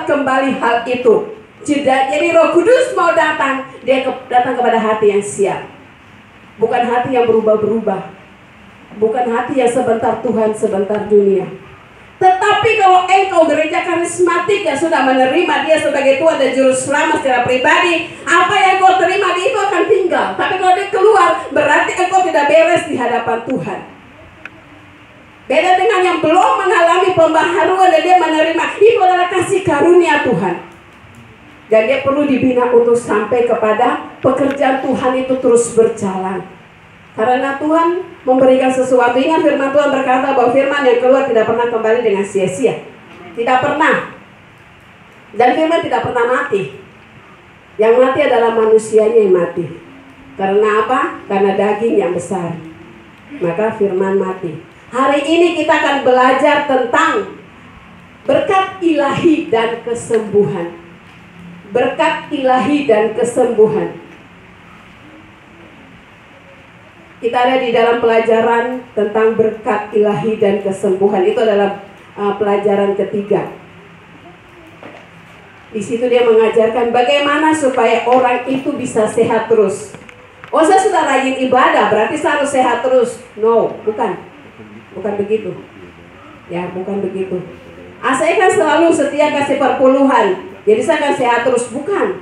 membuat kembali hal itu. Jadi Roh Kudus mau datang, dia datang kepada hati yang siap. Bukan hati yang berubah-berubah. Bukan hati yang sebentar Tuhan, sebentar dunia. Tetapi kalau engkau gereja karismatik yang sudah menerima dia sebagai Tuhan dan Juru Selamat secara pribadi, apa yang kau terima itu akan tinggal. Tapi kalau dia keluar, berarti engkau tidak beres di hadapan Tuhan. Beda dengan yang belum mengalami pembaharuan dan dia menerima, itu adalah kasih karunia Tuhan. Dan dia perlu dibina untuk sampai kepada pekerjaan Tuhan itu terus berjalan. Karena Tuhan memberikan sesuatu. Ingat firman Tuhan berkata bahwa firman yang keluar tidak pernah kembali dengan sia-sia. Tidak pernah. Dan firman tidak pernah mati. Yang mati adalah manusianya yang mati. Karena apa? Karena daging yang besar. Maka firman mati. Hari ini kita akan belajar tentang berkat ilahi dan kesembuhan. Berkat ilahi dan kesembuhan. Kita ada di dalam pelajaran tentang berkat ilahi dan kesembuhan. Itu adalah pelajaran ketiga. Di situ dia mengajarkan bagaimana supaya orang itu bisa sehat terus. Oh, saya sudah rajin ibadah, berarti saya harus sehat terus. No, bukan. Bukan begitu. Ya, bukan begitu. Saya kan selalu setia kasih perpuluhan, jadi saya akan sehat terus. Bukan.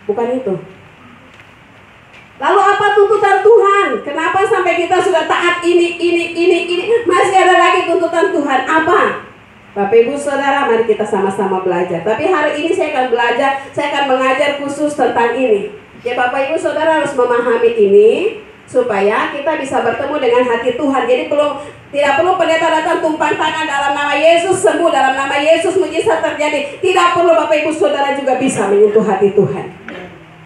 Bukan itu. Lalu apa tuntutan Tuhan? Kenapa sampai kita sudah taat ini, masih ada lagi tuntutan Tuhan? Apa? Bapak Ibu Saudara, mari kita sama-sama belajar. Tapi hari ini saya akan belajar, saya akan mengajar khusus tentang ini. Ya Bapak Ibu Saudara harus memahami ini supaya kita bisa bertemu dengan hati Tuhan. Jadi tidak perlu pendeta datang tumpang tangan dalam nama Yesus sembuh, dalam nama Yesus mujizat terjadi. Tidak perlu. Bapak Ibu Saudara juga bisa menyentuh hati Tuhan.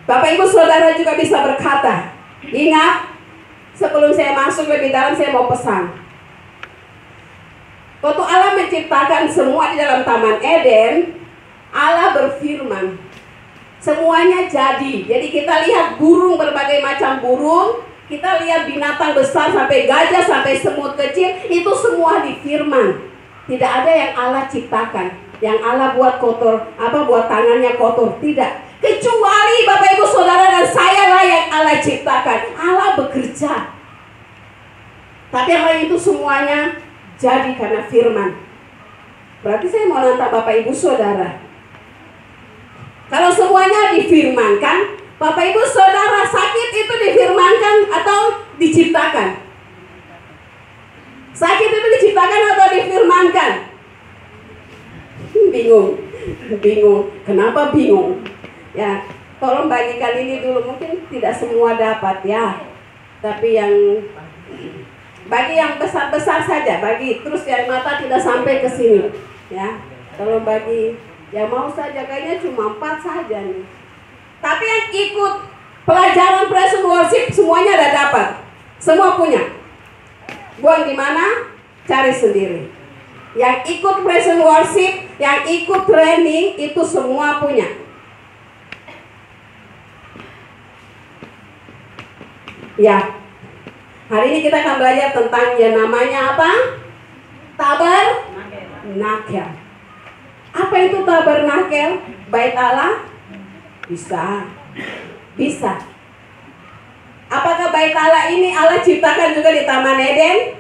Bapak Ibu Saudara juga bisa berkata, ingat, sebelum saya masuk lebih dalam saya mau pesan. Waktu Allah menciptakan semua di dalam Taman Eden, Allah berfirman, semuanya jadi. Jadi kita lihat burung, berbagai macam burung, kita lihat binatang besar sampai gajah, sampai semut kecil, itu semua difirman. Tidak ada yang Allah ciptakan, yang Allah buat kotor, buat tangannya kotor, tidak. Kecuali Bapak Ibu Saudara dan saya lah yang Allah ciptakan. Allah bekerja. Tapi hal itu semuanya jadi karena firman. Berarti saya mau nantang Bapak Ibu Saudara. Kalau semuanya difirmankan, Bapak Ibu Saudara, sakit itu difirmankan atau diciptakan? Sakit itu diciptakan atau difirmankan? Bingung. Kenapa bingung? Ya, tolong bagikan ini dulu. Mungkin tidak semua dapat ya. Tapi bagi yang besar-besar saja, bagi terus yang mata tidak sampai ke sini. Ya, tolong bagi yang mau saja, kayaknya cuma 4 saja nih. Tapi yang ikut pelajaran praise and worship semuanya ada dapat. Semua punya. Buang di mana? Cari sendiri. Yang ikut praise and worship, yang ikut training itu semua punya. Ya, hari ini kita akan belajar tentang yang namanya apa? Tabernakel. Apa itu tabernakel? Bait Allah? Bisa. Apakah bait Allah ini Allah ciptakan juga di Taman Eden?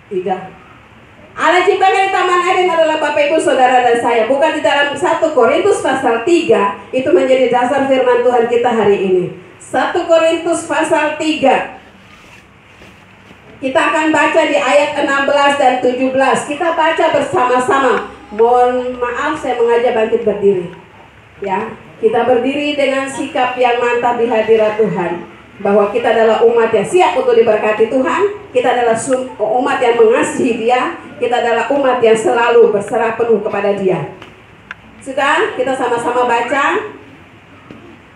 Tidak. Allah ciptakan di Taman Eden adalah Bapak Ibu Saudara dan saya, bukan di dalam 1 Korintus pasal 3. Itu menjadi dasar firman Tuhan kita hari ini. 1 Korintus pasal 3. Kita akan baca di ayat 16 dan 17. Kita baca bersama-sama. Mohon maaf saya mengajak bangkit berdiri. Ya, kita berdiri dengan sikap yang mantap di hadirat Tuhan. Bahwa kita adalah umat yang siap untuk diberkati Tuhan. Kita adalah umat yang mengasihi Dia. Kita adalah umat yang selalu berserah penuh kepada Dia. Sudah, kita sama-sama baca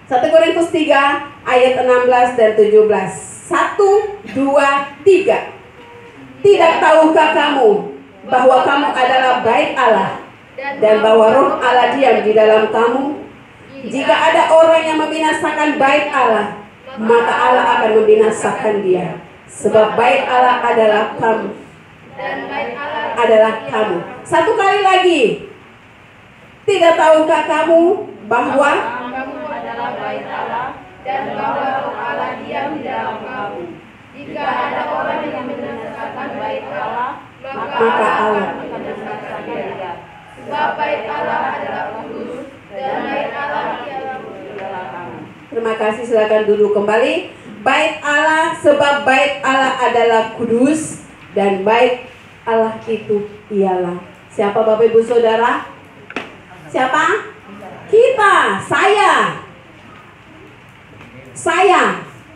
1 Korintus 3 ayat 16 dan 17. 1, 2, 3. Tidak tahukah kamu bahwa kamu adalah bait Allah dan bahwa roh Allah diam di dalam kamu? Jika ada orang yang membinasakan bait Allah, maka Allah akan membinasakan dia. Sebab bait Allah adalah kamu. Dan bait Allah adalah kamu. Satu kali lagi. Tidak tahukah kamu bahwa kamu adalah bait Allah dan bahwa Roh Allah diam di dalam kamu? Jika ada orang yang meninggalkan bait Allah, maka Allah akan meninggalkan dia. Sebab bait Allah adalah kudus dan bait Allah ialah di dalam kamu. Terima kasih, silakan duduk kembali. Bait Allah, sebab bait Allah adalah kudus dan bait Allah itu ialah siapa, Bapak Ibu Saudara? Siapa? Kita, saya.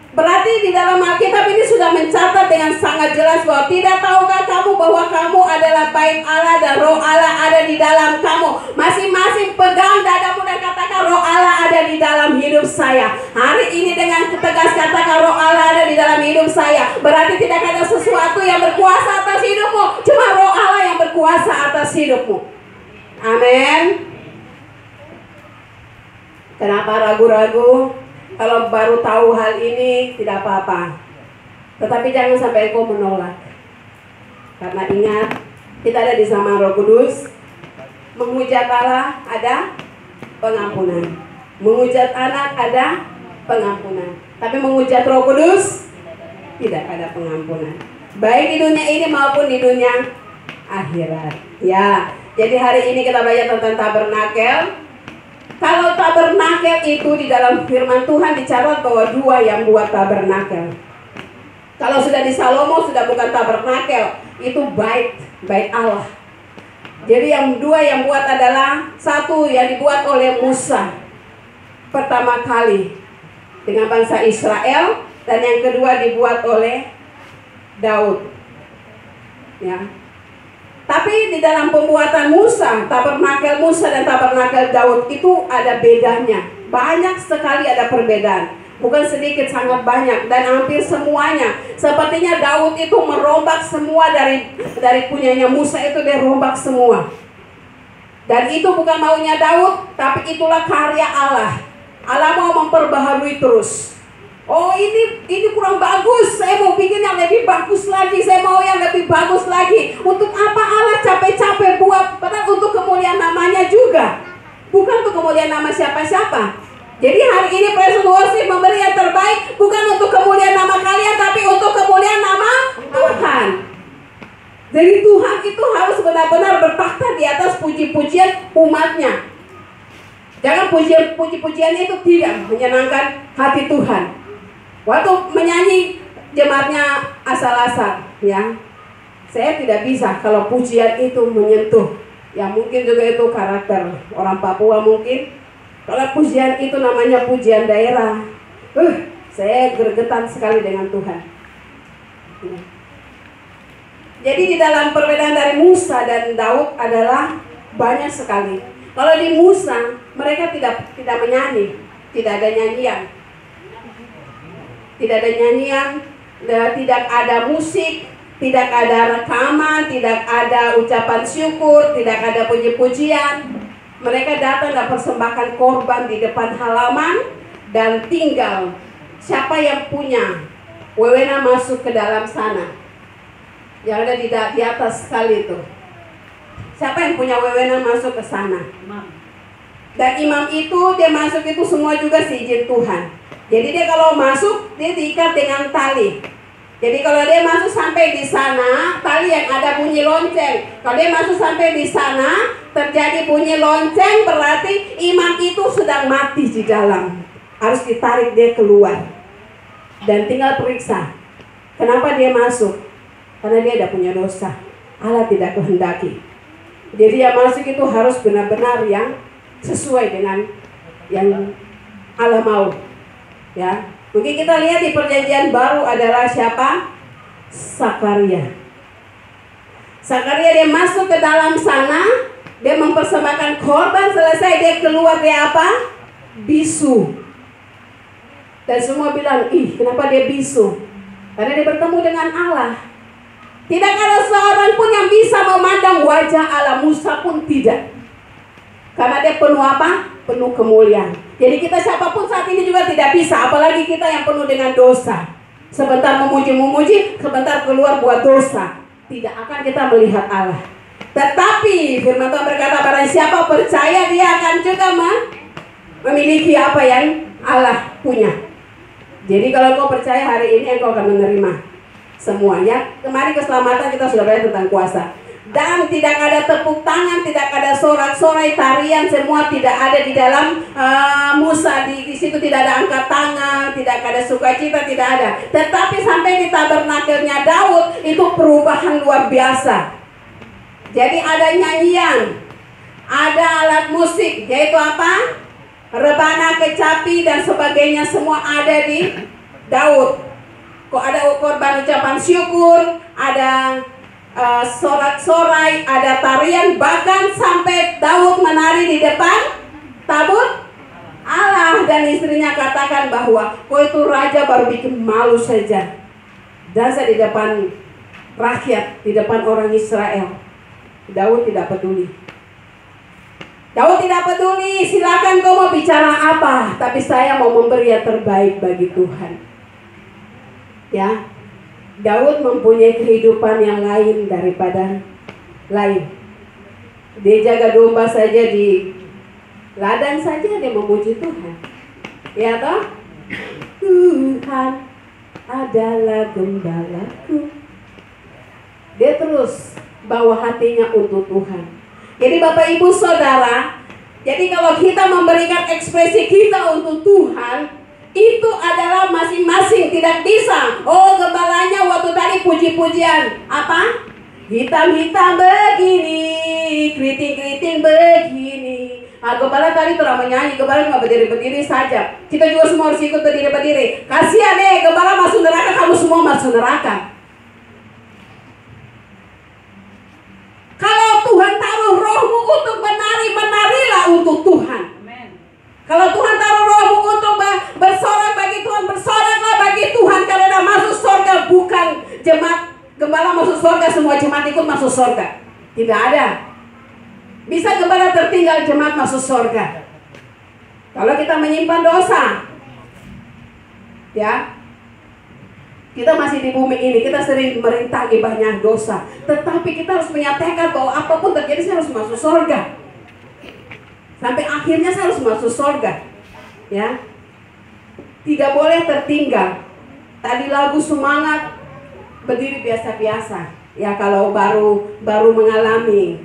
Berarti di dalam Alkitab ini sudah mencatat dengan sangat jelas bahwa tidak tahukah kamu bahwa kamu adalah bait Allah dan Roh Allah ada di dalam kamu. Masing-masing pegang dadamu dan katakan, Roh Allah ada di dalam hidup saya. Hari ini dengan tegas katakan, Roh Allah ada di dalam hidup saya. Berarti tidak ada sesuatu yang berkuasa atas hidupmu, cuma Roh Allah yang berkuasa atas hidupmu. Amin. Kenapa ragu-ragu? Kalau baru tahu hal ini tidak apa-apa. Tetapi jangan sampai engkau menolak. Karena ingat, kita ada di zaman Roh Kudus. Menghujat Allah ada pengampunan. Menghujat anak ada pengampunan. Tapi menghujat Roh Kudus tidak ada pengampunan. Baik di dunia ini maupun di dunia akhirat. Ya, jadi hari ini kita belajar tentang tabernakel. Kalau tabernakel itu di dalam firman Tuhan dicatat bahwa dua yang buat tabernakel. Kalau sudah di Salomo sudah bukan tabernakel, itu bait Allah. Jadi yang dua yang buat adalah satu yang dibuat oleh Musa pertama kali dengan bangsa Israel, dan yang kedua dibuat oleh Daud. Ya. Tapi di dalam pembuatan Musa, tabernakel Musa dan tabernakel Daud itu ada bedanya. Banyak sekali ada perbedaan. Bukan sedikit, sangat banyak. Dan hampir semuanya. Sepertinya Daud itu merombak semua dari punyanya Musa, itu dia rombak semua. Dan itu bukan maunya Daud, tapi itulah karya Allah. Allah mau memperbaharui terus. Oh ini kurang bagus, saya mau bikin yang lebih bagus lagi, saya mau yang lebih bagus lagi. Untuk apa Allah capek-capek buat? Padahal untuk kemuliaan namanya juga, bukan untuk kemuliaan nama siapa-siapa. Jadi hari ini Praise and Worship memberi yang terbaik, bukan untuk kemuliaan nama kalian, tapi untuk kemuliaan nama Tuhan. Jadi Tuhan itu harus benar-benar bertakhta di atas puji-pujian umatnya. Jangan puji-pujian itu tidak menyenangkan hati Tuhan. Waktu menyanyi jemaatnya asal-asal, ya, saya tidak bisa kalau pujian itu menyentuh. Ya mungkin juga itu karakter orang Papua mungkin. Kalau pujian itu namanya pujian daerah, saya gregetan sekali dengan Tuhan. Ya. Jadi di dalam perbedaan dari Musa dan Daud adalah banyak sekali. Kalau di Musa mereka tidak menyanyi, tidak ada nyanyian. Tidak ada nyanyian, tidak ada musik, tidak ada rekaman, tidak ada ucapan syukur, tidak ada puji-pujian. Mereka datang dan persembahkan korban di depan halaman dan tinggal. Siapa yang punya wewenang masuk ke dalam sana? Yang ada di atas sekali itu. Siapa yang punya wewenang masuk ke sana? Dan imam itu dia masuk itu semua juga seizin Tuhan. Jadi dia kalau masuk, dia diikat dengan tali. Jadi kalau dia masuk sampai di sana, tali yang ada bunyi lonceng. Kalau dia masuk sampai di sana, terjadi bunyi lonceng, berarti imam itu sedang mati di dalam. Harus ditarik dia keluar. Dan tinggal periksa, kenapa dia masuk? Karena dia tidak punya dosa. Allah tidak kehendaki. Jadi dia masuk itu harus benar-benar yang sesuai dengan yang Allah mau. Ya, mungkin kita lihat di perjanjian baru adalah siapa? Sakaria. Sakaria dia masuk ke dalam sana, dia mempersembahkan korban, selesai dia keluar, dia apa? Bisu. Dan semua bilang, ih kenapa dia bisu? Karena dia bertemu dengan Allah. Tidak ada seorang pun yang bisa memandang wajah Allah. Musa pun tidak. Karena dia penuh apa? Penuh kemuliaan. Jadi kita siapapun saat ini juga tidak bisa. Apalagi kita yang penuh dengan dosa. Sebentar memuji-memuji, sebentar keluar buat dosa. Tidak akan kita melihat Allah. Tetapi firman Tuhan berkata, barang siapa percaya dia akan juga memiliki apa yang Allah punya. Jadi kalau kau percaya hari ini engkau akan menerima semuanya. Kemarin keselamatan kita sudah belajar tentang kuasa. Dan tidak ada tepuk tangan, tidak ada sorak-sorai, tarian, semua tidak ada di dalam Musa. Di situ tidak ada angkat tangan, tidak ada sukacita, tidak ada. Tetapi sampai di tabernakelnya Daud itu perubahan luar biasa. Jadi ada nyanyian, ada alat musik, yaitu apa? Rebana, kecapi dan sebagainya semua ada di Daud. Kok ada korban ucapan syukur, ada sorak-sorai, ada tarian, bahkan sampai Daud menari di depan tabut Allah. Dan istrinya katakan bahwa kau itu raja baru bikin malu saja, dasar di depan rakyat, di depan orang Israel. Daud tidak peduli. Daud tidak peduli, silakan kau mau bicara apa, tapi saya mau memberi yang terbaik bagi Tuhan. Ya, Daud mempunyai kehidupan yang lain daripada lain. Dia jaga domba saja di ladang saja dia memuji Tuhan. Ya toh? Tuhan adalah gembalaku. Dia terus bawa hatinya untuk Tuhan. Jadi Bapak Ibu Saudara, jadi kalau kita memberikan ekspresi kita untuk Tuhan, itu adalah masing-masing, tidak bisa. Oh, gembalanya waktu tadi puji-pujian apa? Hitam-hitam begini, keriting-keriting begini. Gembala tadi terang menyanyi, gembala cuma berdiri-berdiri saja. Kita juga semua harus ikut berdiri-berdiri. Kasihan gembala masuk neraka, kamu semua masuk neraka. Kalau Tuhan taruh rohmu untuk menari, menarilah untuk Tuhan. Kalau Tuhan taruh rohmu untuk bersorak bagi Tuhan, bersoraklah bagi Tuhan. Karena masuk surga bukan jemaat gembala masuk surga, semua jemaat ikut masuk surga. Tidak ada. Bisa gembala tertinggal, jemaat masuk surga. Kalau kita menyimpan dosa, ya, kita masih di bumi ini, kita sering merintangi banyak dosa. Tetapi kita harus punya tekad bahwa apapun terjadi saya harus masuk surga. Sampai akhirnya saya harus masuk surga. Ya. Tidak boleh tertinggal. Tadi lagu semangat, berdiri biasa-biasa. Ya, kalau baru mengalami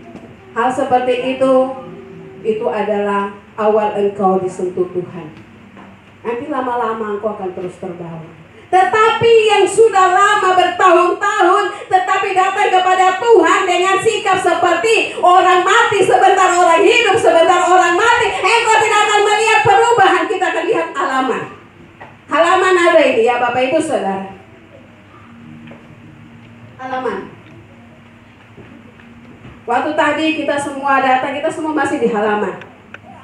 hal seperti itu adalah awal engkau disentuh Tuhan. Nanti lama-lama engkau akan terus terbawa. Tetapi yang sudah lama bertahun-tahun tetapi datang kepada Tuhan dengan sikap seperti orang mati sebentar, orang hidup sebentar, orang mati, engkau tidak akan melihat perubahan. Kita akan lihat halaman. Halaman ada ini ya Bapak Ibu Saudara. Halaman. Waktu tadi kita semua datang, kita semua masih di halaman.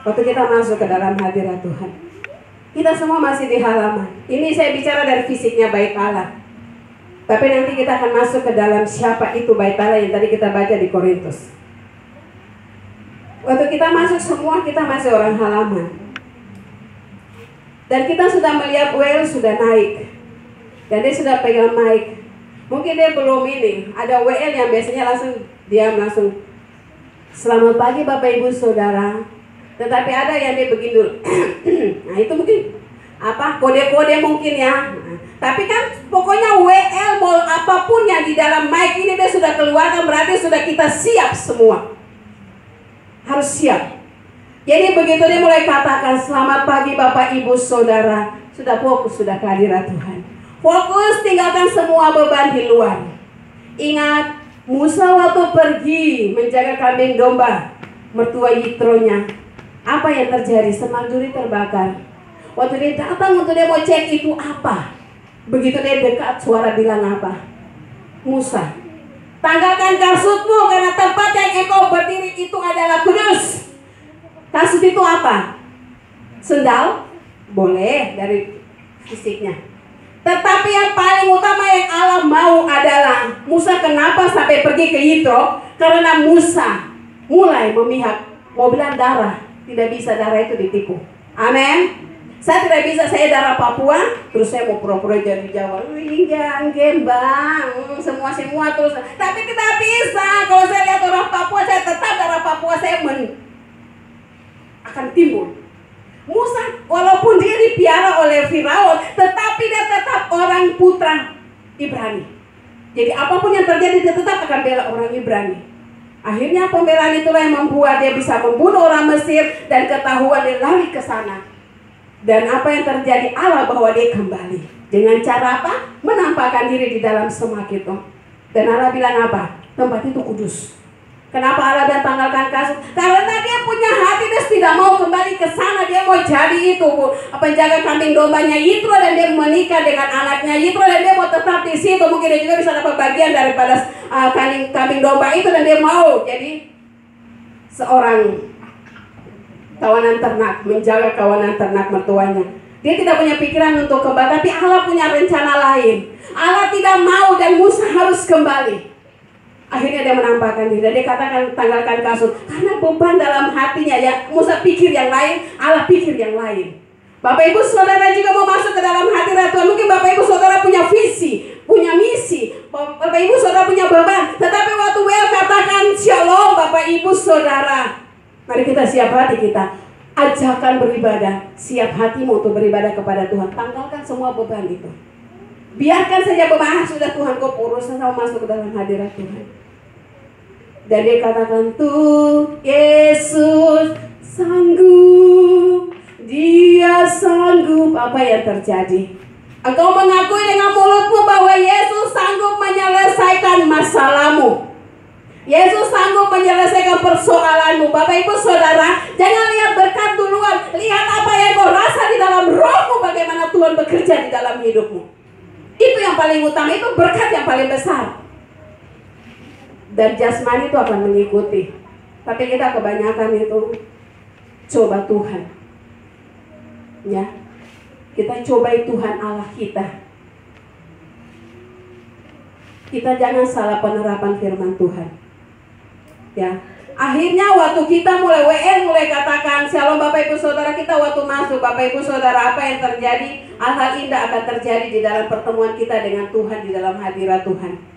Waktu kita masuk ke dalam hadirat Tuhan, kita semua masih di halaman. Ini saya bicara dari fisiknya bait Allah. Tapi nanti kita akan masuk ke dalam siapa itu bait Allah yang tadi kita baca di Korintus. Waktu kita masuk semua kita masih orang halaman. Dan kita sudah melihat WL sudah naik. Dan dia sudah pegang mic. Mungkin dia belum ini. Ada WL yang biasanya langsung diam langsung. Selamat pagi Bapak Ibu Saudara. Tetapi ada yang dia begini dulu. Nah itu mungkin apa kode-kode mungkin ya. Tapi kan pokoknya WL mau apapun yang di dalam mic ini dia sudah keluarkan, berarti sudah kita siap semua. Harus siap. Jadi begitu dia mulai katakan selamat pagi Bapak Ibu Saudara, sudah fokus, sudah kehadiran Tuhan. Fokus, tinggalkan semua beban di luar. Ingat Musa waktu pergi menjaga kambing domba mertua Yitronya, apa yang terjadi? Semak duri terbakar. Waktu dia datang untuk dia mau cek itu apa, begitu dia dekat suara bilang apa? Musa, tanggalkan kasutmu karena tempat yang engkau berdiri itu adalah kudus. Kasut itu apa? Sendal? Boleh dari fisiknya. Tetapi yang paling utama yang Allah mau adalah Musa kenapa sampai pergi ke Yitro? Karena Musa mulai memihak, mau bilang darah. Tidak bisa darah itu ditipu. Amin. Saya tidak bisa, saya darah Papua, terus saya mau pura-pura jadi Jawa. Enggak, Bang, semua terus. Tapi tidak bisa. Kalau saya lihat orang Papua, saya tetap darah Papua, saya akan timbul. Musa, walaupun dia dipiara oleh Firaun, tetapi dia tetap orang putra Ibrani. Jadi apapun yang terjadi, dia tetap akan bela orang Ibrani. Akhirnya pembelaan itulah yang membuat dia bisa membunuh orang Mesir, dan ketahuan dia lari ke sana. Dan apa yang terjadi, Allah bawa dia kembali. Dengan cara apa? Menampakkan diri di dalam semak itu. Dan Allah bilang apa? Tempat itu kudus. Kenapa Allah dan tanggalkan kasus? Karena dia punya hati, dia tidak mau kembali ke sana. Dia mau jadi itu penjaga kambing dombanya Yitro, dan dia menikah dengan anaknya Yitro, dan dia mau tetap di situ. Mungkin dia juga bisa dapat bagian daripada kambing domba itu, dan dia mau jadi seorang kawanan ternak, menjaga kawanan ternak mertuanya. Dia tidak punya pikiran untuk kembali, tapi Allah punya rencana lain. Allah tidak mau, dan Musa harus kembali. Akhirnya dia menampakkan diri. Dia katakan tanggalkan kasut, karena beban dalam hatinya. Ya, Musa pikir yang lain, Allah pikir yang lain. Bapak ibu saudara juga mau masuk ke dalam hati Tuhan. Mungkin bapak ibu saudara punya visi, punya misi. Bapak ibu saudara punya beban. Tetapi waktu Well katakan shalom bapak ibu saudara, mari kita siap hati kita. Ajakan beribadah. Siap hatimu untuk beribadah kepada Tuhan. Tanggalkan semua beban itu. Biarkan saja beban sudah Tuhan kau urus, sama masuk ke dalam hadirat Tuhan. Dan dia katakan, tuh Yesus sanggup. Dia sanggup. Apa yang terjadi? Engkau mengakui dengan mulutmu bahwa Yesus sanggup menyelesaikan masalahmu. Yesus sanggup menyelesaikan persoalanmu. Bapak ibu saudara, jangan lihat berkat duluan. Lihat apa yang kau rasa di dalam rohmu. Bagaimana Tuhan bekerja di dalam hidupmu. Itu yang paling utama. Itu berkat yang paling besar. Dan jasmani itu akan mengikuti. Tapi kita kebanyakan itu coba Tuhan. Ya, kita cobai Tuhan Allah kita. Kita jangan salah penerapan firman Tuhan. Ya, akhirnya waktu kita mulai WL mulai katakan shalom bapak ibu saudara, kita waktu masuk bapak ibu saudara, apa yang terjadi? Hal-hal indah akan terjadi di dalam pertemuan kita dengan Tuhan, di dalam hadirat Tuhan.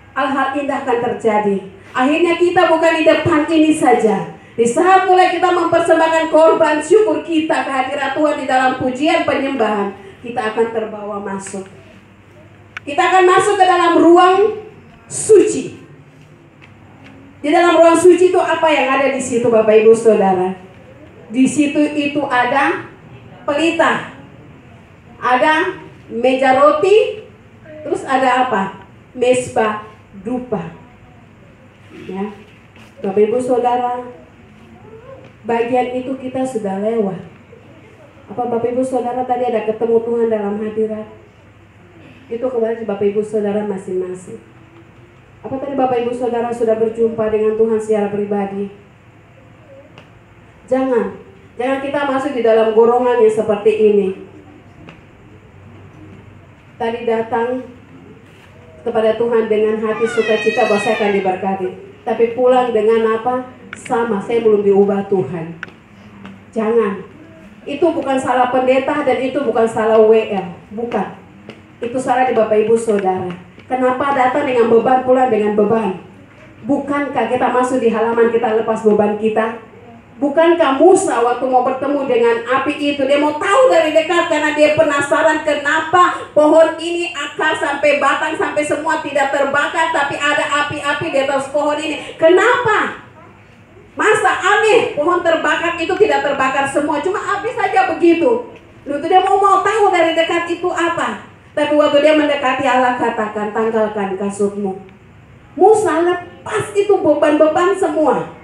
Hal-hal indah akan terjadi. Akhirnya kita bukan di depan ini saja. Di saat mulai kita mempersembahkan korban syukur kita ke hadirat Tuhan di dalam pujian penyembahan, kita akan terbawa masuk. Kita akan masuk ke dalam ruang suci. Di dalam ruang suci itu apa yang ada di situ Bapak Ibu Saudara? Di situ itu ada pelita, ada meja roti, terus ada apa? Mesbah dupa. Ya, Bapak Ibu Saudara, bagian itu kita sudah lewat. Apa Bapak Ibu Saudara tadi ada ketemu Tuhan dalam hadirat? Itu kembali Bapak Ibu Saudara masing-masing. Apa tadi Bapak Ibu Saudara sudah berjumpa dengan Tuhan secara pribadi? Jangan kita masuk di dalam golongan yang seperti ini. Tadi datang kepada Tuhan dengan hati sukacita bahwa saya akan diberkati. Tapi pulang dengan apa? Sama, saya belum diubah Tuhan. Jangan. Itu bukan salah pendeta dan itu bukan salah WL. Bukan. Itu salah di Bapak Ibu Saudara. Kenapa datang dengan beban, pulang dengan beban? Bukankah kita masuk di halaman kita lepas beban kita? Bukankah Musa waktu mau bertemu dengan api itu, dia mau tahu dari dekat karena dia penasaran kenapa pohon ini akar sampai batang sampai semua tidak terbakar, tapi ada api-api di atas pohon ini. Kenapa? Masa aneh pohon terbakar itu tidak terbakar semua, cuma api saja begitu. Lalu dia mau tahu dari dekat itu apa? Tapi waktu dia mendekati Allah katakan, tanggalkan kasutmu. Musa lepas itu beban-beban semua.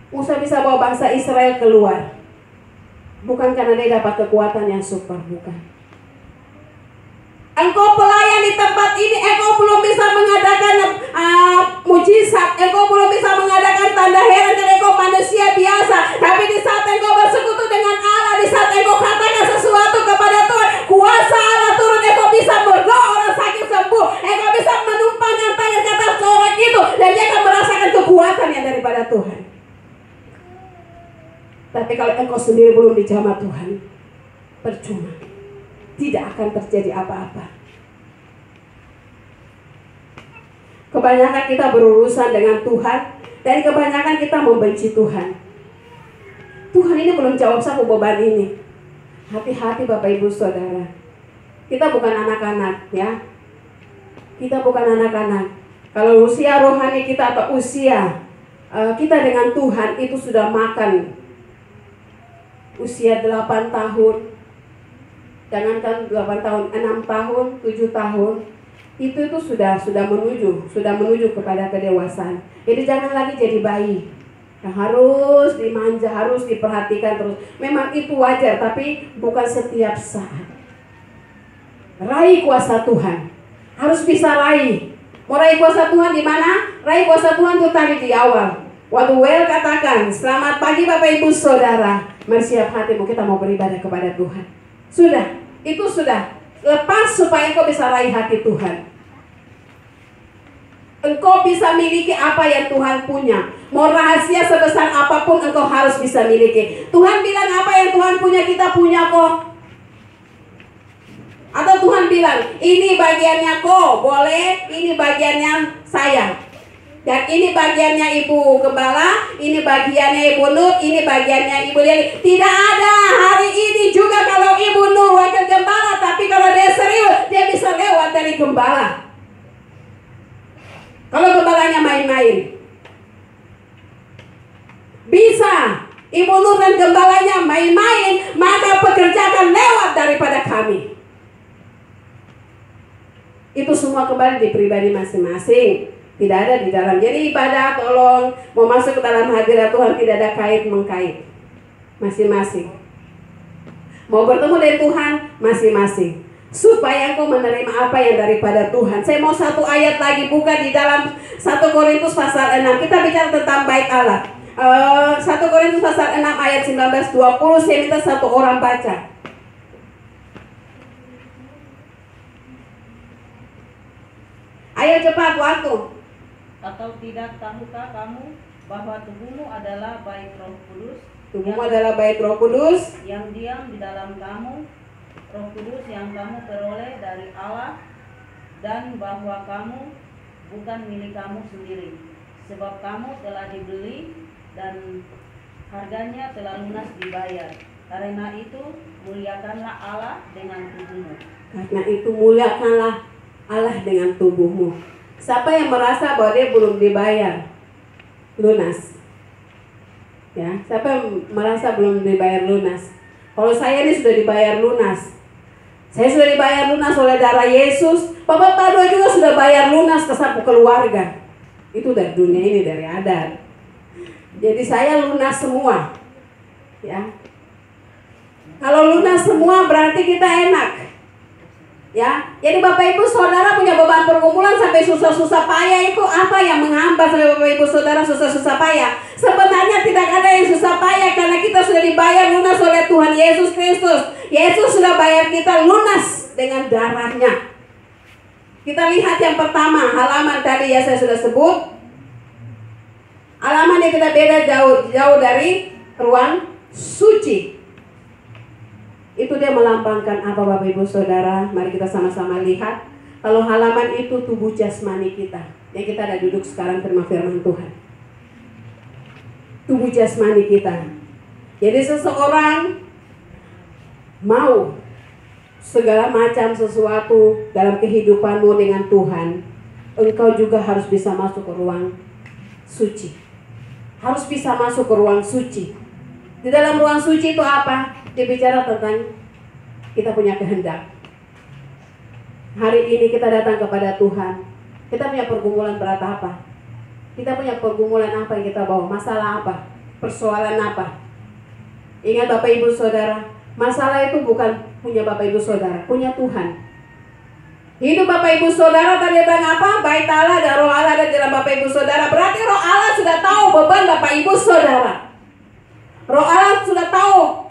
Musa bisa bawa bangsa Israel keluar. Bukan karena dia dapat kekuatan yang super, bukan. Engkau pelayan di tempat ini, engkau belum bisa mengadakan mujizat, engkau belum bisa mengadakan tanda heran, dan engkau manusia biasa. Tapi di saat engkau bersekutu dengan Allah, di saat engkau katakan sesuatu kepada Tuhan, kuasa Allah turun, engkau bisa berdoa orang sakit sembuh, engkau bisa menumpangkan tangan ke atas orang itu, dan dia akan merasakan kekuatan yang daripada Tuhan. Tapi kalau engkau sendiri belum dijamah Tuhan, percuma. Tidak akan terjadi apa-apa. Kebanyakan kita berurusan dengan Tuhan, dan kebanyakan kita membenci Tuhan. Tuhan ini belum jawab satu beban ini. Hati-hati Bapak Ibu Saudara. Kita bukan anak-anak ya. Kita bukan anak-anak. Kalau usia rohani kita atau usia kita dengan Tuhan itu sudah makan usia 8 tahun. Jangankan 8 tahun, 6 tahun, 7 tahun. Itu sudah menuju kepada kedewasaan. Jadi jangan lagi jadi bayi. Yang harus dimanja, harus diperhatikan terus. Memang itu wajar, tapi bukan setiap saat. Raih kuasa Tuhan. Harus bisa raih. Mau raih kuasa Tuhan di mana? Raih kuasa Tuhan itu tadi di awal. Waktu Well katakan, selamat pagi Bapak Ibu Saudara. Mari siap hatimu, kita mau beribadah kepada Tuhan. Sudah, itu sudah. Lepas supaya engkau bisa raih hati Tuhan. Engkau bisa miliki apa yang Tuhan punya. Mau rahasia sebesar apapun engkau harus bisa miliki. Tuhan bilang apa yang Tuhan punya kita punya kok. Atau Tuhan bilang ini bagiannya kok boleh, ini bagiannya saya. Dan ini bagiannya Ibu Gembala, ini bagiannya Ibu Nur, ini bagiannya Ibu Lili. Tidak ada hari ini juga kalau Ibu Nur wakil gembala, tapi kalau dia serius dia bisa lewat dari gembala. Kalau gembalanya main-main, bisa. Ibu Nur dan gembalanya main-main, maka pekerja akan lewat daripada kami. Itu semua kembali di pribadi masing-masing. Tidak ada di dalam. Jadi ibadah tolong mau masuk ke dalam hadirat Tuhan tidak ada kait-mengkait. Masing-masing. Mau bertemu dengan Tuhan masing-masing. Supaya engkau menerima apa yang daripada Tuhan. Saya mau satu ayat lagi buka di dalam 1 Korintus pasal 6. Kita bicara tentang bait Allah. 1 Korintus pasal 6 ayat 19-20. Saya minta satu orang baca. Ayo cepat waktu. Atau tidak tahukah kamu bahwa tubuhmu adalah bait Roh Kudus? Tubuhmu adalah bait Roh Kudus yang diam di dalam kamu, Roh Kudus yang kamu peroleh dari Allah, dan bahwa kamu bukan milik kamu sendiri, sebab kamu telah dibeli dan harganya telah lunas dibayar. Karena itu muliakanlah Allah dengan tubuhmu. Karena itu muliakanlah Allah dengan tubuhmu. Siapa yang merasa bahwa dia belum dibayar lunas? Ya, siapa yang merasa belum dibayar lunas? Kalau saya ini sudah dibayar lunas. Saya sudah dibayar lunas oleh darah Yesus. Bapak Tadua juga sudah bayar lunas ke satu keluarga. Itu dari dunia ini, dari adat. Jadi saya lunas semua. Ya. Kalau lunas semua berarti kita enak. Ya, jadi Bapak Ibu Saudara punya beban pergumulan sampai susah-susah payah itu apa yang menghambat sampai Bapak Ibu Saudara susah-susah payah? Sebenarnya tidak ada yang susah payah karena kita sudah dibayar lunas oleh Tuhan Yesus Kristus. Yesus sudah bayar kita lunas dengan darahnya. Kita lihat yang pertama, halaman tadi ya saya sudah sebut. Halamannya tidak beda jauh dari ruang suci. Itu dia melambangkan apa Bapak Ibu Saudara? Mari kita sama-sama lihat. Kalau halaman itu tubuh jasmani kita, yang kita ada duduk sekarang terima firman Tuhan. Tubuh jasmani kita. Jadi seseorang mau segala macam sesuatu dalam kehidupanmu dengan Tuhan, engkau juga harus bisa masuk ke ruang suci. Harus bisa masuk ke ruang suci. Di dalam ruang suci itu apa? Dibicara tentang kita punya kehendak. Hari ini kita datang kepada Tuhan. Kita punya pergumulan berat apa? Kita punya pergumulan apa yang kita bawa? Masalah apa? Persoalan apa? Ingat Bapak Ibu Saudara, masalah itu bukan punya Bapak Ibu Saudara, punya Tuhan. Hidup Bapak Ibu Saudara tadi bilang apa? Bait Allah dan Roh Allah ada di dalam Bapak Ibu Saudara. Berarti Roh Allah sudah tahu beban Bapak Ibu Saudara. Roh Allah sudah tahu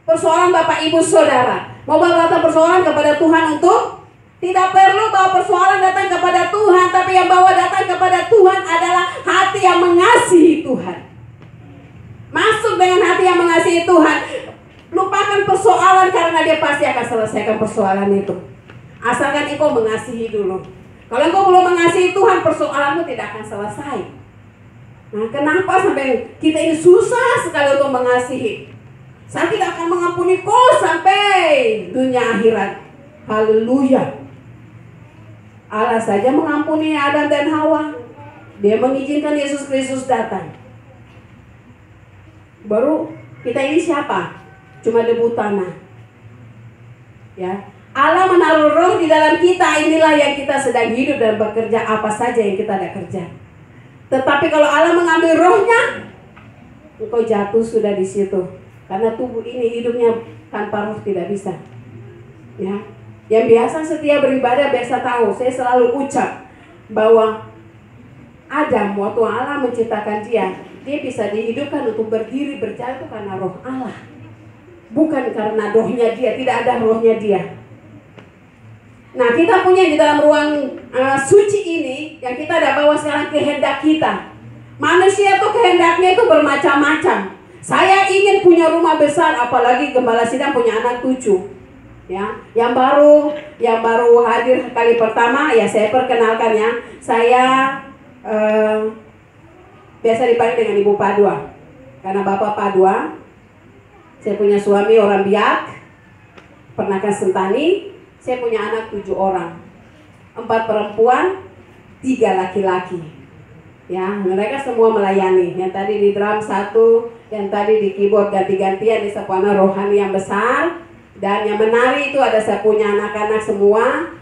persoalan Bapak Ibu Saudara. Mau bawa persoalan kepada Tuhan untuk tidak perlu bawa persoalan datang kepada Tuhan, tapi yang bawa datang kepada Tuhan adalah hati yang mengasihi Tuhan. Masuk dengan hati yang mengasihi Tuhan. Lupakan persoalan karena dia pasti akan selesaikan persoalan itu. Asalkan engkau mengasihi dulu. Kalau engkau belum mengasihi Tuhan, persoalanmu tidak akan selesai. Nah, kenapa sampai kita ini susah sekali untuk mengasihi? Saya tidak akan mengampuni kau sampai dunia akhirat. Haleluya. Allah saja mengampuni Adam dan Hawa. Dia mengizinkan Yesus Kristus datang. Baru kita ini siapa? Cuma debu tanah. Ya, Allah menaruh roh di dalam kita. Inilah yang kita sedang hidup dan bekerja apa saja yang kita ada kerja. Tetapi kalau Allah mengambil rohnya, engkau jatuh sudah di situ. Karena tubuh ini hidupnya tanpa roh tidak bisa. Ya, yang biasa setia beribadah biasa tahu. Saya selalu ucap bahwa Adam waktu Allah menciptakan dia bisa dihidupkan untuk berdiri berjalan itu karena roh Allah. Bukan karena rohnya dia, tidak ada rohnya dia. Nah, kita punya di dalam ruang suci ini yang kita ada bawa sekarang kehendak kita. Manusia itu kehendaknya itu bermacam-macam. Saya ingin punya rumah besar, apalagi Gembala Sidang punya anak 7. Ya, yang baru hadir kali pertama ya saya perkenalkan ya. Saya biasa dipanggil dengan Ibu Padua. Karena Bapak Padua. Saya punya suami orang Biak, pernahkan Sentani. Saya punya anak 7 orang, 4 perempuan, 3 laki-laki. Ya, mereka semua melayani. Yang tadi di drum 1, yang tadi di keyboard ganti-gantian di sepuana rohani yang besar. Dan yang menari itu ada saya punya anak-anak semua.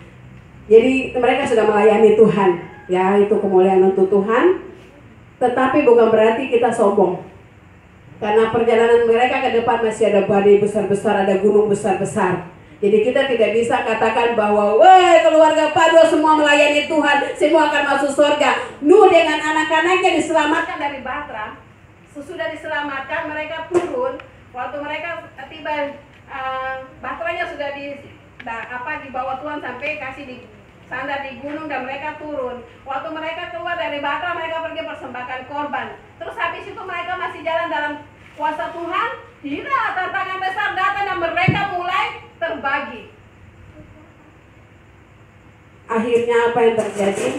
Jadi mereka sudah melayani Tuhan. Ya, itu kemuliaan untuk Tuhan. Tetapi bukan berarti kita sombong. Karena perjalanan mereka ke depan masih ada badai besar-besar, ada gunung besar-besar. Jadi kita tidak bisa katakan bahwa weh keluarga Padua semua melayani Tuhan, semua akan masuk surga. Nuh dengan anak-anaknya diselamatkan dari Batra. Sesudah diselamatkan mereka turun. Waktu mereka tiba Batranya sudah dibawa Tuhan sampai kasih di sandar di gunung dan mereka turun. Waktu mereka keluar dari Batra mereka pergi persembahkan korban. Terus habis itu mereka masih jalan dalam kuasa Tuhan. Tidak, tantangan besar datang dan mereka mulai terbagi. Akhirnya apa yang terjadi?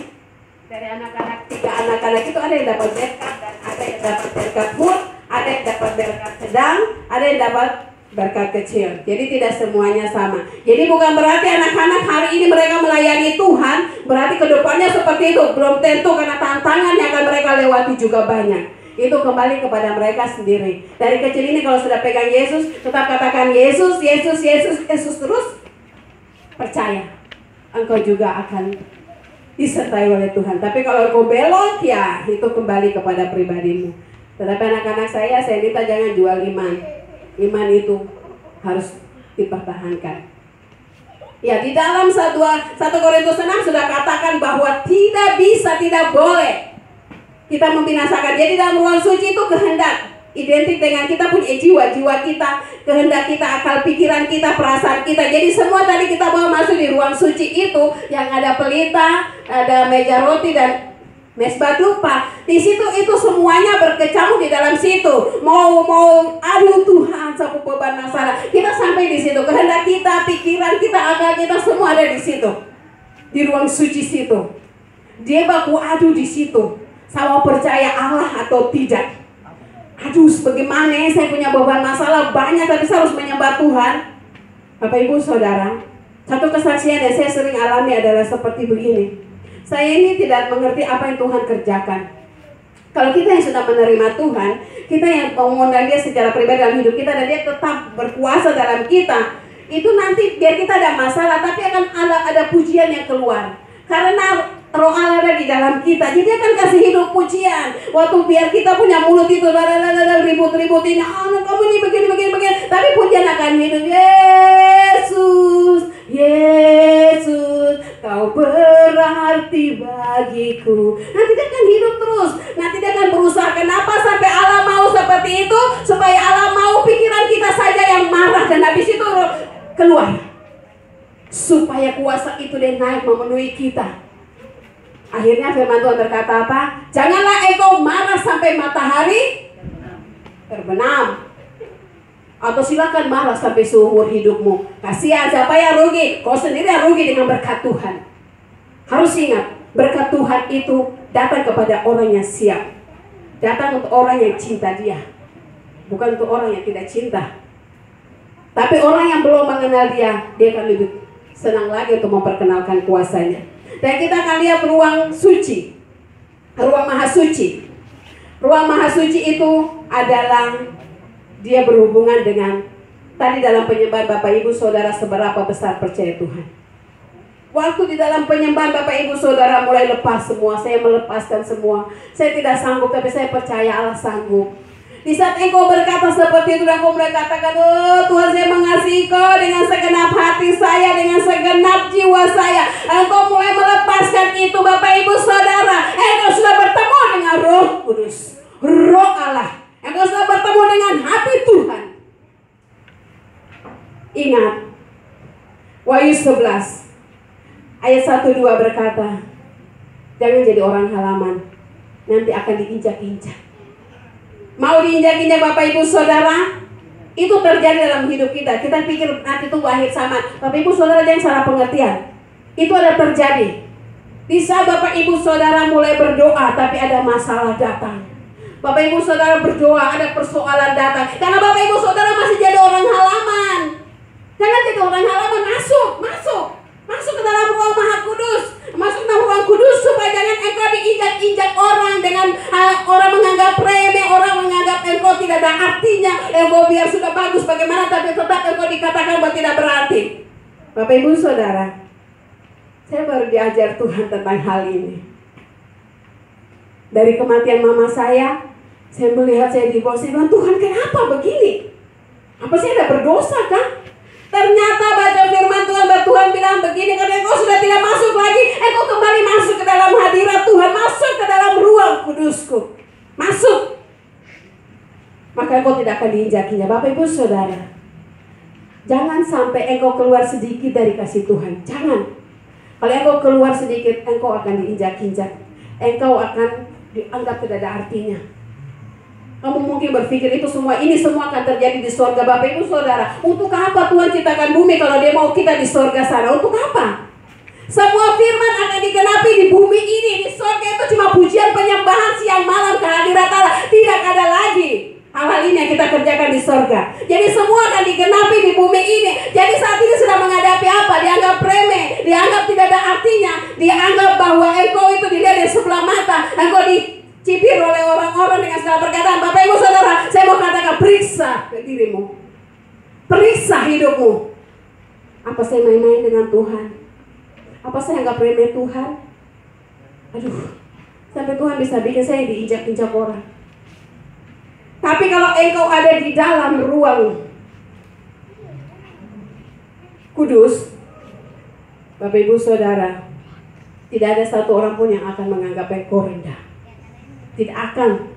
Dari anak-anak 3 anak-anak itu ada yang dapat berkat dan ada yang dapat berkat full, ada yang dapat berkat sedang, ada yang dapat berkat kecil. Jadi tidak semuanya sama. Jadi bukan berarti anak-anak hari ini mereka melayani Tuhan berarti kedepannya seperti itu. Belum tentu karena tantangan yang akan mereka lewati juga banyak. Itu kembali kepada mereka sendiri. Dari kecil ini kalau sudah pegang Yesus, tetap katakan Yesus, Yesus, Yesus, Yesus terus. Percaya, engkau juga akan disertai oleh Tuhan. Tapi kalau engkau belok, ya itu kembali kepada pribadimu. Tetapi anak-anak saya minta jangan jual iman. Iman itu harus dipertahankan. Ya, di dalam 1 Korintus 6 sudah katakan bahwa tidak bisa, tidak boleh kita membinasakan. Jadi dalam ruang suci itu kehendak identik dengan kita punya jiwa kita, kehendak kita, akal pikiran kita, perasaan kita. Jadi semua tadi kita bawa masuk di ruang suci itu yang ada pelita, ada meja roti dan mesbah dupa. Di situ itu semuanya berkecamuk di dalam situ. Mau aduh Tuhan sapu beban masalah. Kita sampai di situ. Kehendak kita, pikiran kita, akal kita semua ada di situ. Di ruang suci situ. Dia baku adu di situ. Saya percaya Allah atau tidak. Aduh, bagaimana saya punya beban masalah banyak tapi saya harus menyembah Tuhan. Bapak Ibu Saudara, satu kesaksian yang saya sering alami adalah seperti begini. Saya ini tidak mengerti apa yang Tuhan kerjakan. Kalau kita yang sudah menerima Tuhan, kita yang mengundang dia secara pribadi dalam hidup kita dan dia tetap berkuasa dalam kita, itu nanti biar kita ada masalah tapi akan ada pujian yang keluar. Karena Roh Allah ada di dalam kita, jadi akan kasih hidup pujian. Waktu biar kita punya mulut itu ribut-ributin, kamu ini begini. Tapi pujian akan hidup. Yesus, Yesus, kau berarti bagiku. Nanti dia akan hidup terus. Nanti dia akan berusaha. Kenapa sampai Allah mau seperti itu? Supaya Allah mau pikiran kita saja yang marah dan habis itu keluar. Supaya kuasa itu dia naik memenuhi kita. Akhirnya firman Tuhan berkata apa? Janganlah engkau marah sampai matahari terbenam. Atau silakan marah sampai seumur hidupmu. Kasihan, siapa yang rugi? Kau sendiri yang rugi dengan berkat Tuhan. Harus ingat, berkat Tuhan itu datang kepada orang yang siap. Datang untuk orang yang cinta Dia, bukan untuk orang yang tidak cinta. Tapi orang yang belum mengenal Dia, dia akan lebih senang lagi untuk memperkenalkan kuasanya. Dan kita akan lihat ruang suci, ruang maha suci. Ruang maha suci itu adalah dia berhubungan dengan tadi dalam penyembahan Bapak Ibu Saudara seberapa besar percaya Tuhan. Waktu di dalam penyembahan Bapak Ibu Saudara mulai lepas semua, saya melepaskan semua. Saya tidak sanggup, tapi saya percaya Allah sanggup. Di saat engkau berkata seperti itu dan engkau mulai katakan, oh Tuhan, saya mengasihi Kau dengan segenap hati saya, dengan segenap jiwa saya. Engkau mulai melepaskan itu Bapak Ibu Saudara. Engkau sudah bertemu dengan Roh Kudus, Roh Allah. Engkau sudah bertemu dengan hati Tuhan. Ingat, Wahyu 11 ayat 1-2 berkata, jangan jadi orang halaman, nanti akan diinjak-injak. Mau diinjak-injak Bapak Ibu Saudara, itu terjadi dalam hidup kita. Kita pikir nanti itu akhir zaman. Bapak Ibu Saudara jangan salah pengertian. Itu ada terjadi. Di saat Bapak Ibu Saudara mulai berdoa, tapi ada masalah datang. Bapak Ibu Saudara berdoa, ada persoalan datang. Karena Bapak Ibu Saudara masih jadi orang halaman. Karena jadi orang halaman, masuk ke dalam ruang Maha Kudus, masuk ke dalam ruang kudus supaya jangan engkau diinjak-injak orang dengan orang menganggap remeh, orang menganggap engkau tidak ada artinya, engkau biar sudah bagus bagaimana tapi tetap engkau dikatakan bahwa tidak berarti. Bapak Ibu Saudara, saya baru diajar Tuhan tentang hal ini. Dari kematian mama saya melihat saya di bawah, saya bilang, Tuhan kenapa begini? Apa saya ada berdosa kah? Ternyata baca firman Tuhan, Tuhan bilang begini, karena engkau sudah tidak masuk lagi, engkau kembali masuk ke dalam hadirat Tuhan, masuk ke dalam ruang kudusku, masuk. Maka engkau tidak akan diinjak-injak. Bapak Ibu Saudara, jangan sampai engkau keluar sedikit dari kasih Tuhan, jangan. Kalau engkau keluar sedikit, engkau akan diinjak-injak, engkau akan dianggap tidak ada artinya. Kamu mungkin berpikir ini semua akan terjadi di surga. Bapak Ibu Saudara, untuk apa Tuhan ciptakan bumi kalau Dia mau kita di surga sana? Untuk apa? Semua firman akan digenapi di bumi ini. Di surga itu cuma pujian penyembahan siang malam kehadirat Allah. Tidak ada lagi hal-hal ini yang kita kerjakan di surga. Jadi semua akan digenapi di bumi ini. Jadi saat ini sedang menghadapi apa? Dianggap remeh, dianggap tidak ada artinya, dianggap bahwa engkau itu dilihat dari sebelah mata, engkau dicibir oleh orang-orang dengan segala perkataan. Bapak Ibu Saudara, saya mau katakan, periksa dirimu, periksa hidupmu. Apa saya main-main dengan Tuhan? Apa saya anggap remeh Tuhan? Aduh, sampai Tuhan bisa bikin saya diinjak-injak orang. Tapi kalau engkau ada di dalam ruang kudus, Bapak Ibu Saudara, tidak ada satu orang pun yang akan menganggap engkau rendah. Tidak akan.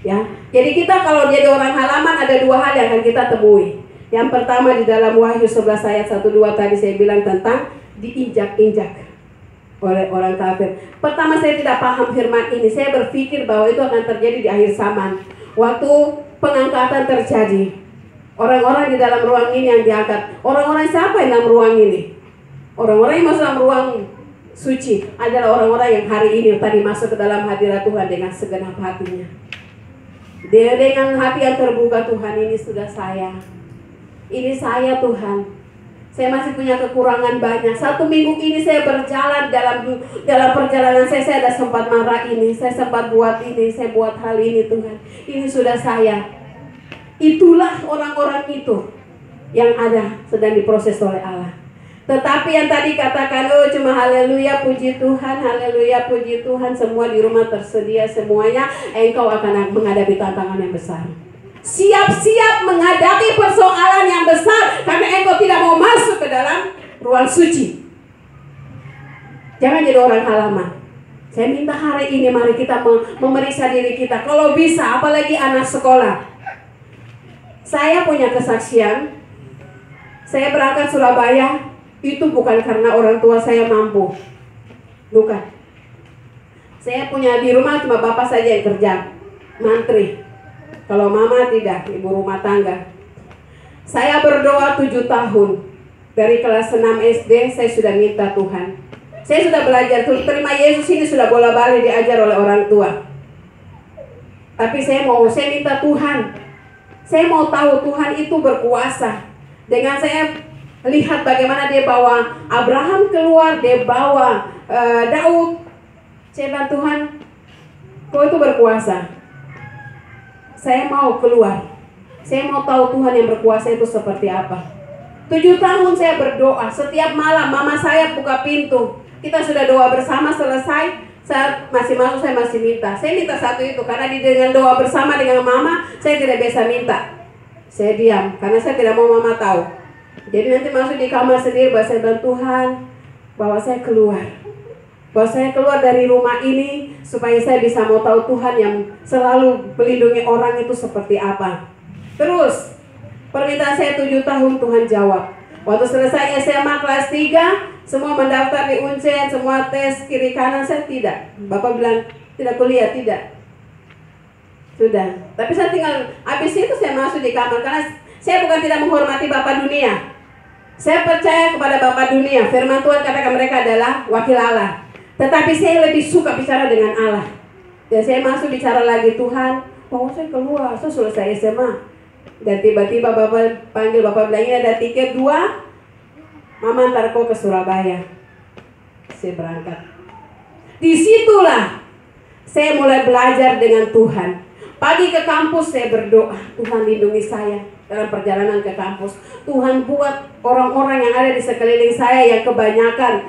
Ya, jadi kita kalau jadi orang halaman ada dua hal yang akan kita temui. Yang pertama di dalam Wahyu 11 ayat 1-2 tadi saya bilang tentang diinjak-injak oleh orang kafir. Pertama saya tidak paham firman ini. Saya berpikir bahwa itu akan terjadi di akhir zaman. Waktu pengangkatan terjadi, orang-orang di dalam ruang ini yang diangkat. Orang-orang siapa yang dalam ruang ini? Orang-orang yang masuk dalam ruang suci adalah orang-orang yang hari ini tadi masuk ke dalam hadirat Tuhan dengan segenap hatinya. Dia dengan hati yang terbuka, Tuhan ini sudah saya. Ini saya Tuhan. Saya masih punya kekurangan banyak. 1 minggu ini saya berjalan dalam perjalanan saya ada sempat marah ini, saya sempat buat ini, saya buat hal ini Tuhan. Ini sudah saya. Itulah orang-orang itu yang ada sedang diproses oleh Allah. Tetapi yang tadi katakan, oh cuma haleluya puji Tuhan, haleluya puji Tuhan, semua di rumah tersedia semuanya, engkau akan menghadapi tantangan yang besar. Siap-siap menghadapi persoalan yang besar karena engkau tidak mau masuk ke dalam ruang suci. Jangan jadi orang halaman. Saya minta hari ini mari kita memeriksa diri kita. Kalau bisa, apalagi anak sekolah. Saya punya kesaksian. Saya berangkat Surabaya itu bukan karena orang tua saya mampu. Bukan. Saya punya di rumah cuma bapak saja yang kerja, mantri. Kalau mama tidak, ibu rumah tangga. Saya berdoa 7 tahun. Dari kelas 6 SD saya sudah minta Tuhan. Saya sudah belajar terima Yesus ini sudah bola-balik diajar oleh orang tua. Tapi saya minta Tuhan. Saya mau tahu Tuhan itu berkuasa. Dengan saya lihat bagaimana dia bawa Abraham keluar, dia bawa Daud. Saya bilang, Tuhan, Kau itu berkuasa. Saya mau keluar. Saya mau tahu Tuhan yang berkuasa itu seperti apa. 7 tahun saya berdoa. Setiap malam mama saya buka pintu. Kita sudah doa bersama selesai. Saat masih masuk saya masih minta. Saya minta satu itu karena dengan doa bersama dengan mama saya tidak bisa minta. Saya diam karena saya tidak mau mama tahu. Jadi nanti masuk di kamar sendiri bahwa saya bilang, Tuhan, bawa saya keluar. Bahwa saya keluar dari rumah ini supaya saya bisa mau tahu Tuhan yang selalu melindungi orang itu seperti apa. Terus permintaan saya 7 tahun Tuhan jawab. Waktu selesai SMA kelas 3, semua mendaftar di Uncen, semua tes kiri kanan, saya tidak. Bapak bilang tidak kuliah, tidak. Sudah. Tapi saya tinggal habis itu saya masuk di kamar karena saya bukan tidak menghormati Bapak dunia. Saya percaya kepada Bapak dunia. Firman Tuhan katakan mereka adalah wakil Allah. Tetapi saya lebih suka bicara dengan Allah. Dan saya masuk bicara lagi, Tuhan, saya keluar, saya selesai SMA. Dan tiba-tiba Bapak panggil, Bapak bilang, ini ada tiket 2, Mama antar kau ke Surabaya. Saya berangkat. Disitulah saya mulai belajar dengan Tuhan. Pagi ke kampus saya berdoa, Tuhan lindungi saya dalam perjalanan ke kampus. Tuhan buat orang-orang yang ada di sekeliling saya yang kebanyakan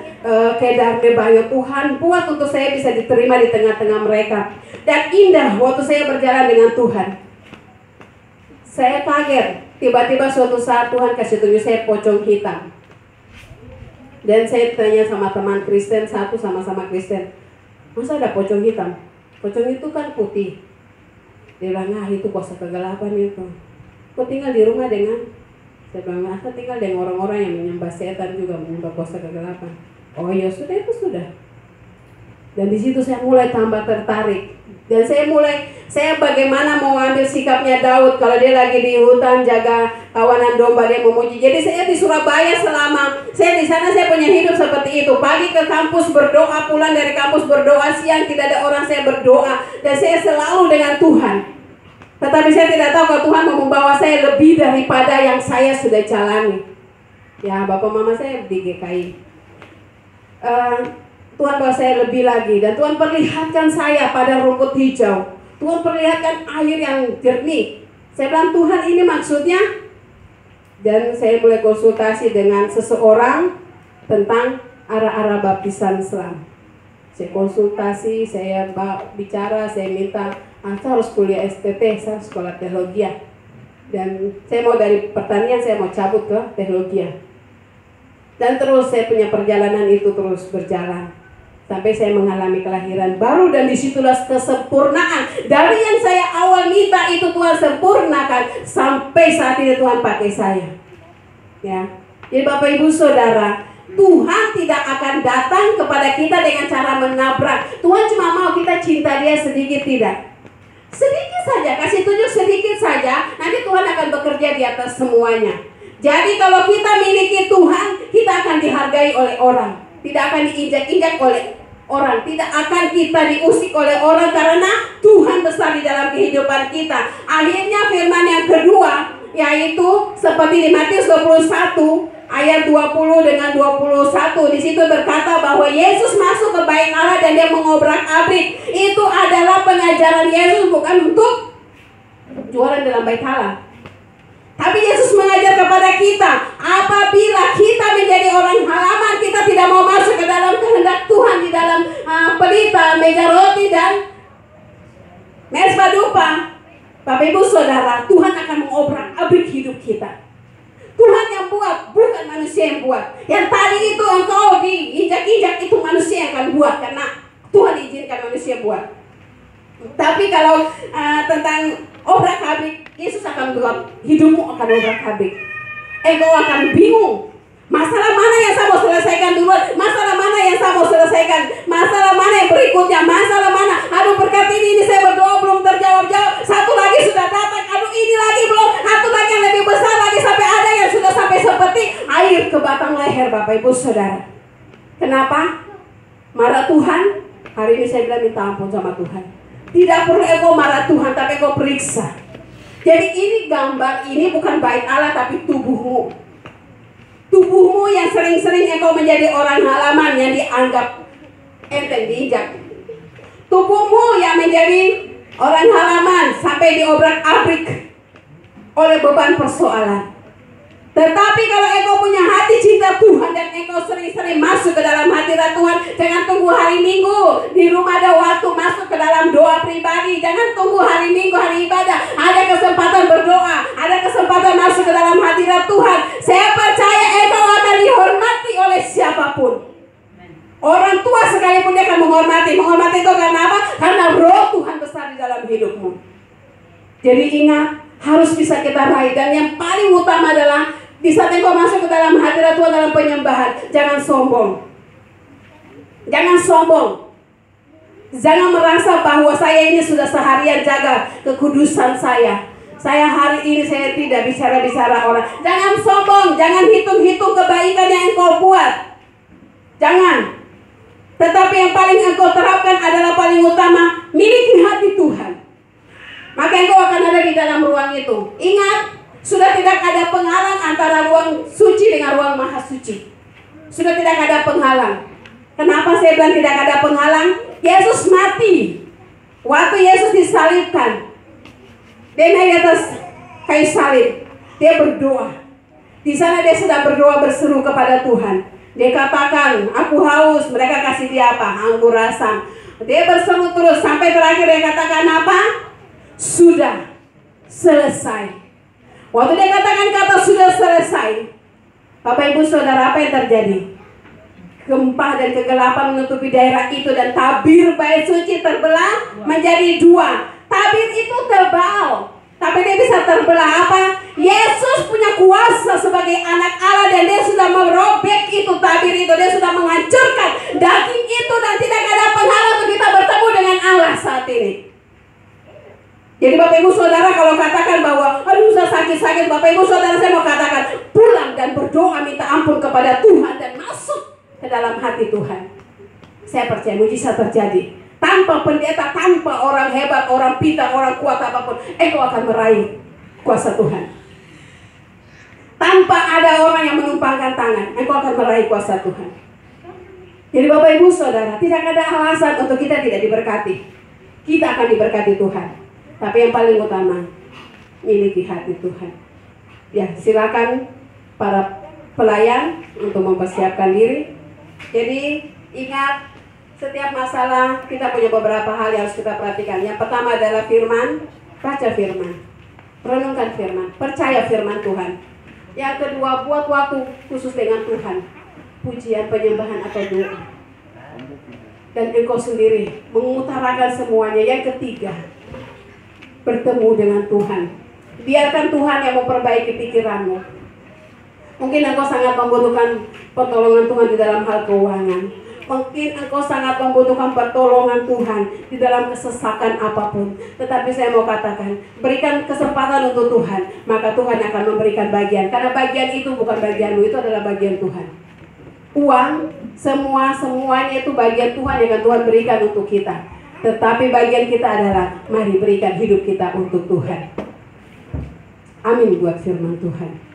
kedar kebayo. Tuhan buat untuk saya bisa diterima di tengah-tengah mereka. Dan indah waktu saya berjalan dengan Tuhan. Saya kaget, tiba-tiba suatu saat Tuhan kasih tunjuk saya pocong hitam. Dan saya tanya sama teman Kristen, satu sama-sama Kristen, masa ada pocong hitam? Pocong itu kan putih. Dia bilang, itu kuasa kegelapan itu. Kau tinggal di rumah dengan, saya bilang, saya tinggal dengan orang-orang yang menyembah setan juga, menyembah kuasa kegelapan. Oh ya sudah, itu sudah. Dan di situ saya mulai tambah tertarik. Dan saya bagaimana mau ambil sikapnya Daud kalau dia lagi di hutan jaga kawanan domba, dia memuji. Jadi saya di Surabaya selama saya di sana saya punya hidup seperti itu. Pagi ke kampus berdoa, pulang dari kampus berdoa, siang tidak ada orang saya berdoa, dan saya selalu dengan Tuhan. Tetapi saya tidak tahu kalau Tuhan mau membawa saya lebih daripada yang saya sudah jalani. Ya, bapak mama saya di GKI. Tuhan bawa saya lebih lagi, dan Tuhan perlihatkan saya pada rumput hijau. Tuhan perlihatkan air yang jernih. Saya bilang, Tuhan ini maksudnya? Dan saya mulai konsultasi dengan seseorang tentang arah-arah baptisan Islam. Saya konsultasi, saya bicara, saya minta, saya harus kuliah STT, saya sekolah teologi. Dan saya mau dari pertanian, saya mau cabut ke teologi. Dan terus saya punya perjalanan itu terus berjalan. Sampai saya mengalami kelahiran baru, dan disitulah kesempurnaan. Dari yang saya awal minta itu Tuhan sempurnakan. Sampai saat ini Tuhan pakai saya. Ya. Jadi Bapak Ibu Saudara, Tuhan tidak akan datang kepada kita dengan cara menabrak. Tuhan cuma mau kita cinta Dia sedikit, tidak. Sedikit saja, kasih tunjuk sedikit saja. Nanti Tuhan akan bekerja di atas semuanya. Jadi kalau kita miliki Tuhan, kita akan dihargai oleh orang. Tidak akan diinjak-injak oleh orang, tidak akan kita diusik oleh orang, karena Tuhan besar di dalam kehidupan kita. Akhirnya firman yang kedua, yaitu seperti di Matius 21 ayat 20 dengan 21, di situ berkata bahwa Yesus masuk ke bait Allah dan Dia mengobrak-abrik. Itu adalah pengajaran Yesus, bukan untuk jualan dalam bait Allah. Tapi Yesus mengajar kepada kita, apabila kita menjadi orang halaman, kita tidak mau masuk ke dalam kehendak Tuhan, di dalam pelita, meja roti, dan mesbah dupa. Bapak Ibu Saudara, Tuhan akan mengobrak-abrik hidup kita. Tuhan yang buat, bukan manusia yang buat. Yang tadi itu engkau diinjak-injak, itu manusia yang akan buat, karena Tuhan izinkan manusia buat. Tapi kalau tentang obrak-abrik, Yesus akan buat hidupmu akan obrak-abrik. Engkau akan bingung. Masalah mana yang saya mau selesaikan duluan? Masalah mana yang saya mau selesaikan? Masalah mana yang berikutnya? Masalah mana? Aduh, berkat ini saya berdoa belum terjawab-jawab. Satu lagi sudah datang. Aduh, ini lagi belum. Satu lagi yang lebih besar lagi, sampai ada yang sudah sampai seperti air ke batang leher, Bapak Ibu Saudara. Kenapa? Marah Tuhan. Hari ini saya bilang minta ampun sama Tuhan. Tidak perlu engkau marah Tuhan, tapi engkau periksa. Jadi ini gambar, ini bukan bait Allah, tapi tubuhmu. Tubuhmu yang sering-sering engkau menjadi orang halaman yang dianggap enteng diinjak. Tubuhmu yang menjadi orang halaman sampai diobrak-abrik oleh beban persoalan. Tetapi kalau engkau punya hati cinta Tuhan dan engkau sering-sering masuk ke dalam hadirat Tuhan, jangan tunggu hari Minggu di rumah ada waktu masuk ke dalam doa pribadi. Jangan tunggu hari Minggu, hari ibadah, ada kesempatan berdoa, ada kesempatan masuk ke dalam hadirat Tuhan. Saya percaya engkau akan dihormati oleh siapapun. Orang tua sekalipun dia akan menghormati. Menghormati itu karena apa? Karena roh Tuhan besar di dalam hidupmu. Jadi ingat, harus bisa kita raih. Dan yang paling utama adalah di saat engkau masuk ke dalam hadirat Tuhan dalam penyembahan, jangan sombong. Jangan sombong. Jangan merasa bahwa saya ini sudah seharian jaga kekudusan saya. Saya hari ini saya tidak bicara-bicara orang. Jangan sombong, jangan hitung-hitung kebaikan yang engkau buat. Jangan. Tetapi yang paling engkau terapkan adalah paling utama, miliki hati Tuhan. Maka engkau akan ada di dalam ruang itu. Ingat, sudah tidak ada penghalang antara ruang suci dengan ruang maha suci. Sudah tidak ada penghalang. Kenapa saya bilang tidak ada penghalang? Yesus mati. Waktu Yesus disalibkan, dia naik di atas kayu salib. Dia berdoa. Di sana dia sudah berdoa berseru kepada Tuhan. Dia katakan, aku haus. Mereka kasih dia apa? Anggur asam. Dia berseru terus sampai terakhir dia katakan apa? Sudah selesai. Waktu dia katakan kata sudah selesai, Bapak Ibu Saudara, apa yang terjadi? Gempa dan kegelapan menutupi daerah itu dan tabir bait suci terbelah menjadi dua. Tabir itu tebal, tapi dia bisa terbelah apa? Yesus punya kuasa sebagai anak Allah dan dia sudah merobek itu tabir itu. Dia sudah menghancurkan daging itu dan tidak ada penghalang untuk kita bertemu dengan Allah saat ini. Jadi Bapak Ibu Saudara, kalau katakan bahwa aduh saya sakit-sakit, Bapak Ibu Saudara, saya mau katakan pulang dan berdoa minta ampun kepada Tuhan dan masuk ke dalam hati Tuhan. Saya percaya mujizat terjadi. Tanpa pendeta, tanpa orang hebat, orang pintar, orang kuat apapun, engkau akan meraih kuasa Tuhan. Tanpa ada orang yang menumpangkan tangan, engkau akan meraih kuasa Tuhan. Jadi Bapak Ibu Saudara, tidak ada alasan untuk kita tidak diberkati. Kita akan diberkati Tuhan. Tapi yang paling utama, miliki hati Tuhan. Ya, silakan para pelayan untuk mempersiapkan diri. Jadi ingat, setiap masalah kita punya beberapa hal yang harus kita perhatikan. Yang pertama adalah firman. Baca firman, renungkan firman, percaya firman Tuhan. Yang kedua, buat waktu khusus dengan Tuhan, pujian, penyembahan atau doa. Dan engkau sendiri mengutarakan semuanya. Yang ketiga, bertemu dengan Tuhan. Biarkan Tuhan yang memperbaiki pikiranmu. Mungkin engkau sangat membutuhkan pertolongan Tuhan di dalam hal keuangan. Mungkin engkau sangat membutuhkan pertolongan Tuhan di dalam kesesakan apapun. Tetapi saya mau katakan, berikan kesempatan untuk Tuhan, maka Tuhan akan memberikan bagian. Karena bagian itu bukan bagianmu, itu adalah bagian Tuhan. Uang, semuanya itu bagian Tuhan yang akan Tuhan berikan untuk kita. Tetapi bagian kita adalah mari berikan hidup kita untuk Tuhan. Amin buat firman Tuhan.